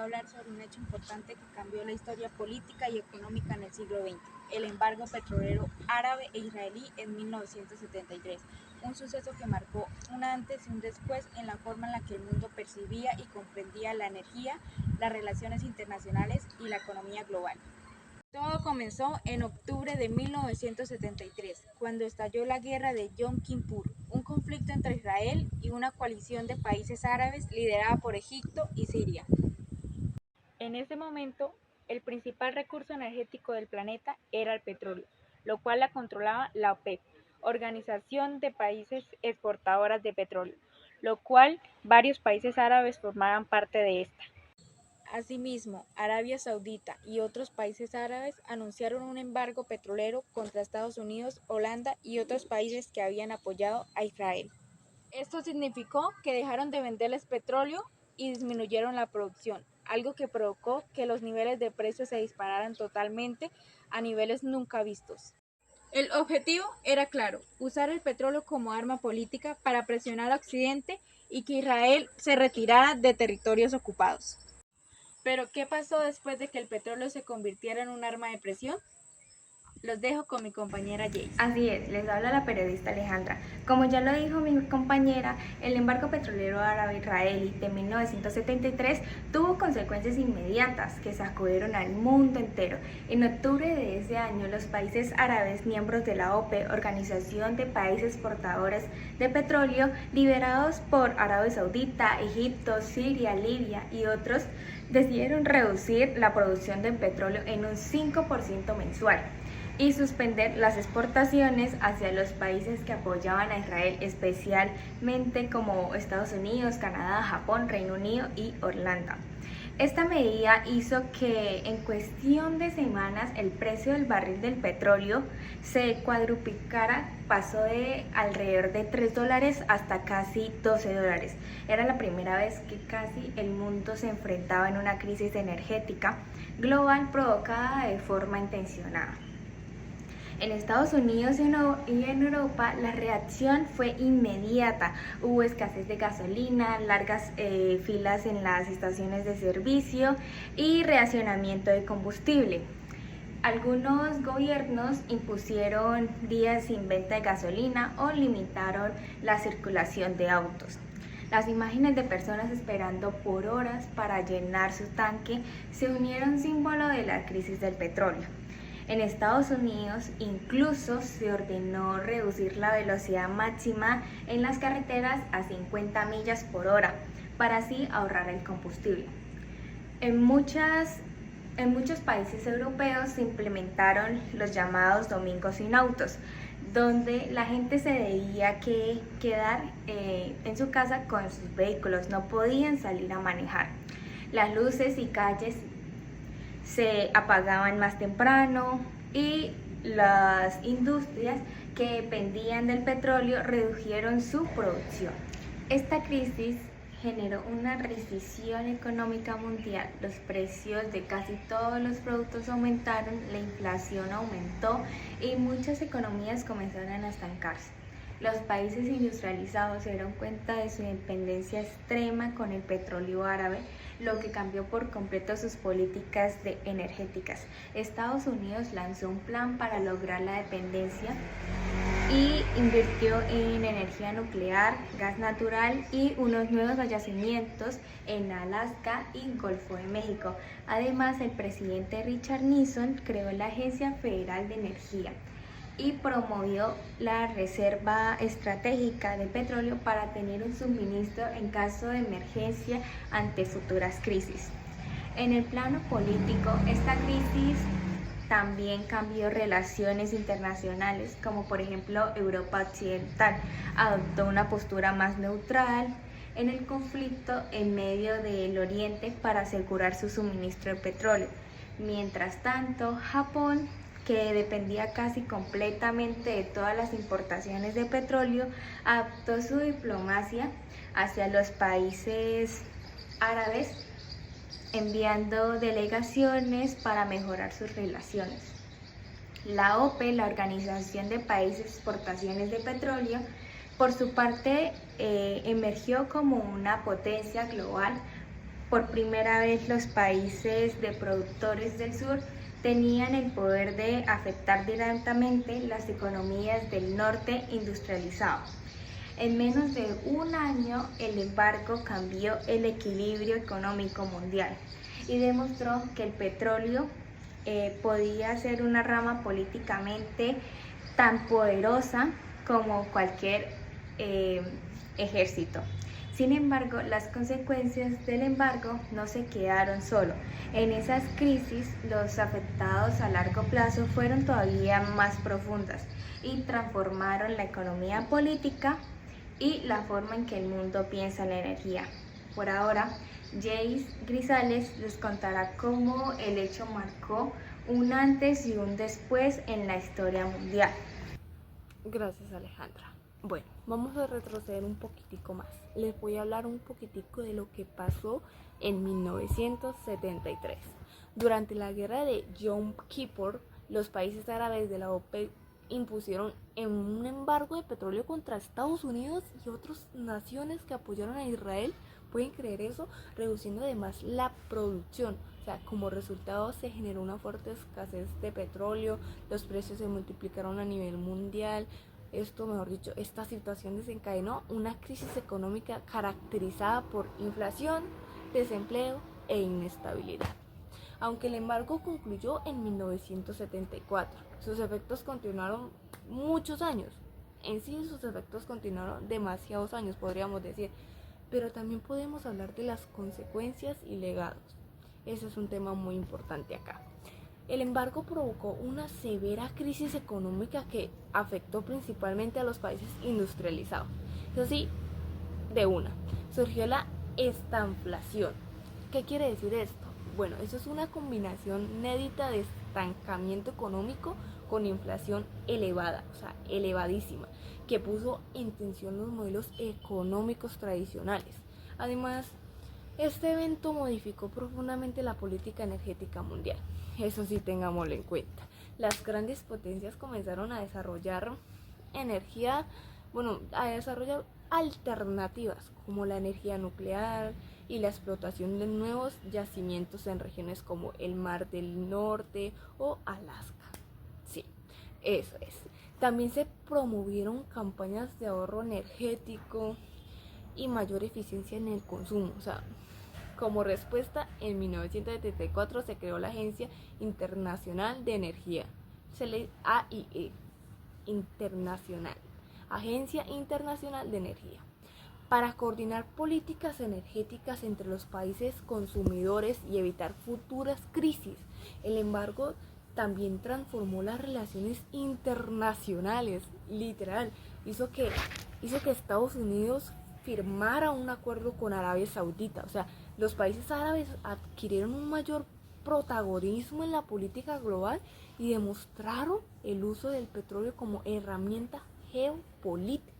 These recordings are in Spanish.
a hablar sobre un hecho importante que cambió la historia política y económica en el siglo XX, el embargo petrolero árabe e israelí en 1973, un suceso que marcó un antes y un después en la forma en la que el mundo percibía y comprendía la energía, las relaciones internacionales y la economía global. Todo comenzó en octubre de 1973, cuando estalló la guerra de Yom Kippur, un conflicto entre Israel y una coalición de países árabes liderada por Egipto y Siria. En ese momento, el principal recurso energético del planeta era el petróleo, lo cual la controlaba la OPEP, Organización de Países Exportadoras de Petróleo, lo cual varios países árabes formaban parte de esta. Asimismo, Arabia Saudita y otros países árabes anunciaron un embargo petrolero contra Estados Unidos, Holanda y otros países que habían apoyado a Israel. Esto significó que dejaron de venderles petróleo y disminuyeron la producción, algo que provocó que los niveles de precios se dispararan totalmente a niveles nunca vistos. El objetivo era claro, usar el petróleo como arma política para presionar a Occidente y que Israel se retirara de territorios ocupados. Pero, ¿qué pasó después de que el petróleo se convirtiera en un arma de presión? Los dejo con mi compañera Jace. Así es, les habla la periodista Alejandra. Como ya lo dijo mi compañera, el embargo petrolero árabe-israelí de 1973 tuvo consecuencias inmediatas que sacudieron al mundo entero. En octubre de ese año, los países árabes, miembros de la OPE, Organización de Países Exportadores de Petróleo, liderados por Arabia Saudita, Egipto, Siria, Libia y otros, decidieron reducir la producción de petróleo en un 5% mensual y suspender las exportaciones hacia los países que apoyaban a Israel, especialmente como Estados Unidos, Canadá, Japón, Reino Unido y Holanda. Esta medida hizo que en cuestión de semanas el precio del barril del petróleo se cuadruplicara, pasó de alrededor de $3 hasta casi $12. Era la primera vez que casi el mundo se enfrentaba en una crisis energética global provocada de forma intencionada. En Estados Unidos y en Europa la reacción fue inmediata. Hubo escasez de gasolina, largas filas en las estaciones de servicio y racionamiento de combustible. Algunos gobiernos impusieron días sin venta de gasolina o limitaron la circulación de autos. Las imágenes de personas esperando por horas para llenar su tanque se unieron símbolo de la crisis del petróleo. En Estados Unidos incluso se ordenó reducir la velocidad máxima en las carreteras a 50 millas por hora para así ahorrar el combustible. En muchos países europeos se implementaron los llamados domingos sin autos, donde la gente se debía quedar en su casa con sus vehículos, no podían salir a manejar. Las luces y calles se apagaban más temprano y las industrias que dependían del petróleo redujeron su producción. Esta crisis generó una recesión económica mundial, los precios de casi todos los productos aumentaron, la inflación aumentó y muchas economías comenzaron a estancarse. Los países industrializados se dieron cuenta de su dependencia extrema con el petróleo árabe, lo que cambió por completo sus políticas energéticas. Estados Unidos lanzó un plan para lograr la dependencia y invirtió en energía nuclear, gas natural y unos nuevos yacimientos en Alaska y Golfo de México. Además, el presidente Richard Nixon creó la Agencia Federal de Energía y promovió la reserva estratégica de petróleo para tener un suministro en caso de emergencia ante futuras crisis. En el plano político, esta crisis también cambió relaciones internacionales, como por ejemplo Europa Occidental adoptó una postura más neutral en el conflicto en medio del Oriente para asegurar su suministro de petróleo. Mientras tanto, Japón, que dependía casi completamente de todas las importaciones de petróleo, adaptó su diplomacia hacia los países árabes, enviando delegaciones para mejorar sus relaciones. La OPE, la Organización de Países Exportaciones de Petróleo, por su parte, emergió como una potencia global por primera vez los países de productores del sur tenían el poder de afectar directamente las economías del norte industrializado. En menos de un año, el embargo cambió el equilibrio económico mundial y demostró que el petróleo podía ser una rama políticamente tan poderosa como cualquier ejército. Sin embargo, las consecuencias del embargo no se quedaron solo. En esas crisis, los afectados a largo plazo fueron todavía más profundas y transformaron la economía política y la forma en que el mundo piensa en la energía. Por ahora, Jace Grisales les contará cómo el hecho marcó un antes y un después en la historia mundial. Gracias, Alejandra. Bueno, vamos a retroceder un poquitico más. Les voy a hablar un poquitico de lo que pasó en 1973. Durante la guerra de Yom Kippur, los países árabes de la OPEP impusieron un embargo de petróleo contra Estados Unidos y otras naciones que apoyaron a Israel. ¿Pueden creer eso? Reduciendo además la producción. O sea, como resultado se generó una fuerte escasez de petróleo, los precios se multiplicaron a nivel mundial. Esto, mejor dicho, esta situación desencadenó una crisis económica caracterizada por inflación, desempleo e inestabilidad. Aunque el embargo concluyó en 1974, sus efectos continuaron muchos años. En sí, sus efectos continuaron demasiados años, podríamos decir. Pero también podemos hablar de las consecuencias y legados. Ese es un tema muy importante acá. El embargo provocó una severa crisis económica que afectó principalmente a los países industrializados. Eso sí, de una, surgió la estanflación. ¿Qué quiere decir esto? Bueno, eso es una combinación inédita de estancamiento económico con inflación elevada, o sea, elevadísima, que puso en tensión los modelos económicos tradicionales. Además, este evento modificó profundamente la política energética mundial. Eso sí, tengámoslo en cuenta. Las grandes potencias comenzaron a desarrollar alternativas como la energía nuclear y la explotación de nuevos yacimientos en regiones como el Mar del Norte o Alaska. Sí, eso es. También se promovieron campañas de ahorro energético y mayor eficiencia en el consumo. O sea, como respuesta, en 1974 se creó la Agencia Internacional de Energía, AIE, Internacional, Agencia Internacional de Energía, para coordinar políticas energéticas entre los países consumidores y evitar futuras crisis. El embargo también transformó las relaciones internacionales, literal, hizo que Estados Unidos firmara un acuerdo con Arabia Saudita. O sea, los países árabes adquirieron un mayor protagonismo en la política global y demostraron el uso del petróleo como herramienta geopolítica.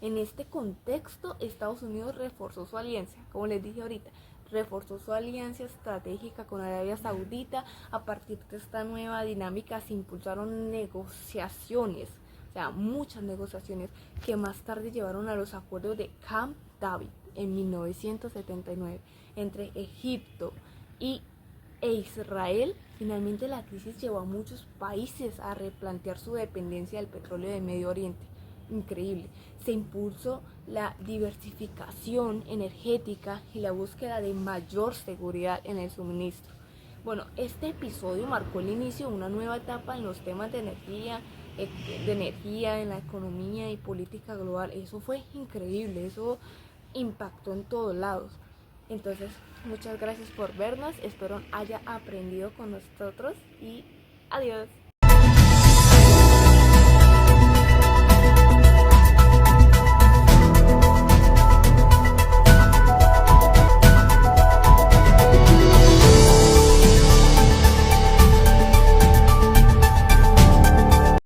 En este contexto, Estados Unidos reforzó su alianza, como les dije ahorita, reforzó su alianza estratégica con Arabia Saudita. A partir de esta nueva dinámica se impulsaron negociaciones, o sea, muchas negociaciones que más tarde llevaron a los acuerdos de Camp David en 1979 entre Egipto e Israel. Finalmente, la crisis llevó a muchos países a replantear su dependencia del petróleo de Medio Oriente. Increíble. Se impulsó la diversificación energética y la búsqueda de mayor seguridad en el suministro. Bueno, este episodio marcó el inicio de una nueva etapa en los temas de energía, en la economía y política global. Eso fue increíble, eso impactó en todos lados. Entonces, muchas gracias por vernos, espero haya aprendido con nosotros y adiós.